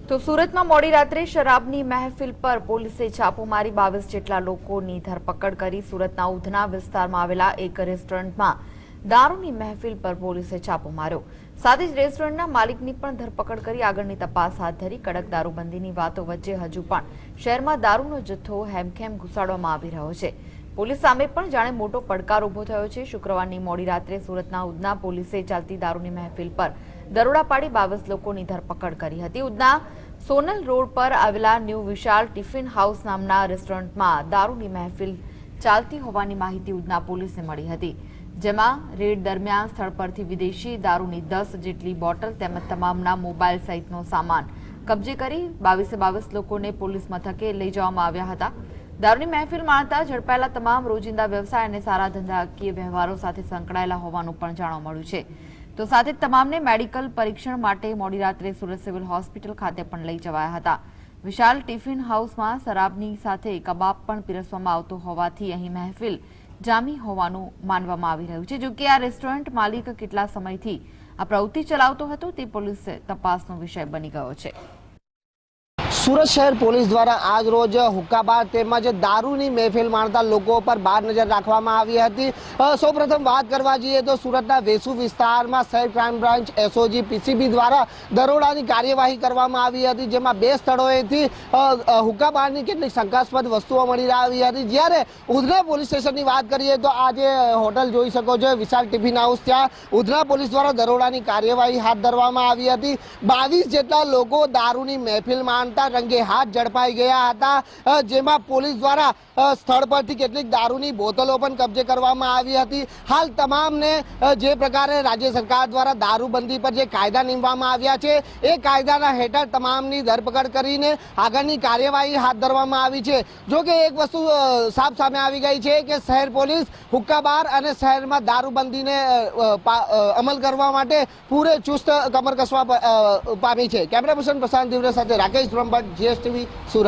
તો સુરતમાં મોડી રાત્રે શરાબની મહેફિલ પર પોલીસે છાપો મારી 22 જેટલા લોકોની ધરપકડ કરી। સુરતના ઉધના વિસ્તારમાં આવેલા એક રેસ્ટોરન્ટમાં દારૂની મહેફિલ પર પોલીસે છાપો માર્યો। સાથે જ રેસ્ટોરન્ટના માલિકની પણ ધરપકડ કરી આગળની તપાસ હાથ ધરી। કડક દારૂબંધીની વાતો વચ્ચે હજુ પણ શહેરમાં દારૂનો જથ્થો હેમખેમ ઘુસાડવામાં આવી રહ્યો છે। પોલીસ સામે પણ જાણે મોટો પડકાર ઊભો થયો છે। શુક્રવારની મોડી રાત્રે સુરતના ઉધના પોલીસે ચાલતી દારૂની મહેફિલ પર દરોડા પાડી 22 લોકોની ધરપકડ કરી હતી। ઉધના સોનલ રોડ પર આવેલા ન્યૂ વિશાલ ટિફિન હાઉસ નામના રેસ્ટોરન્ટમાં દારૂની મહેફિલ ચાલતી હોવાની માહિતી ઉધના પોલીસને મળી હતી, જેમાં રેડ દરમિયાન સ્થળ પરથી વિદેશી દારૂની 10 જેટલી બોટલ તેમજ તમામના મોબાઈલ સહિતનો સામાન કબજે કરી 22 લોકોને પોલીસ મથકે લઈ જવામાં આવ્યા હતા। દારૂની મહેફિલ માણતા ઝડપાયેલા તમામ રોજિંદા વ્યવસાય અને સારા ધંધાકીય વ્યવહારો સાથે સંકળાયેલા હોવાનું પણ જાણવા મળ્યું છે। તો સાથે જ તમામને મેડિકલ પરીક્ષણ માટે મોડી રાત્રે સુરત સિવિલ હોસ્પિટલ ખાતે પણ લઈ જવાયા હતા। વિશાલ ટિફિન હાઉસમાં શરાબની સાથે કબાબ પણ પીરસવામાં આવતો હોવાથી અહીં મહેફિલ જામી હોવાનું માનવામાં આવી રહ્યું છે। જો કે આ રેસ્ટોરન્ટ માલિક કેટલા સમયથી આ પ્રવૃત્તિ ચલાવતો હતો તે પોલીસ તપાસનો વિષય બની ગયો છે। સુરત શહેર પોલીસ દ્વારા આજ રોજ હુક્કાબાર તેમજ દારૂની મહેફિલ માણતા લોકો પર બાર નજર રાખવામાં આવી હતી। સૌપ્રથમ વાત કરવા જઈએ તો સુરતના વેસુ વિસ્તારમાં શહેર ક્રાઇમ બ્રાન્ચ એસઓજી પીસીબી દ્વારા દરોડાની કાર્યવાહી કરવામાં આવી હતી, જેમાં 2 સ્થળોએથી હુક્કાબારની કેટલીક શંકાસ્પદ વસ્તુઓ મળી આવી હતી। જ્યારે ઉધના પોલીસ સ્ટેશનની વાત કરીએ તો આજે હોટલ જોઈ શકો છો વિશાલ ટિફિન હાઉસ, ત્યાં ઉધના પોલીસ દ્વારા દરોડાની કાર્યવાહી હાથ ધરવામાં આવી હતી। 22 જેટલા લોકો દારૂની મહેફિલ માણતા રંગે હાથ ઝડપાઈ ગયા હતા, જેમાં પોલીસ દ્વારા સ્થળ પરથી કેટલીક દારૂની બોટલો પણ કબજે કરવામાં આવી હતી। હાલ તમામને જે પ્રકારે રાજ્ય સરકાર દ્વારા દારૂબંધી પર જે કાયદા નીમવામાં આવ્યા છે એ કાયદાના હેઠળ તમામની ધરપકડ કરીને આગળની કાર્યવાહી હાથ ધરવામાં આવી છે। જો કે એક વસ્તુ સાફ સામે આવી ગઈ છે કે શહેર પોલીસ હુક્કાબાર અને શહેરમાં દારૂબંધીને અમલ કરવા માટે પૂરે ચુસ્ત કમર કસવા પામી છે। કેમેરા પર્સન પ્રશાંત દિવરે સાથે રાકેશ બ્રહ્મભટ્ટ, GSTV, સુરત।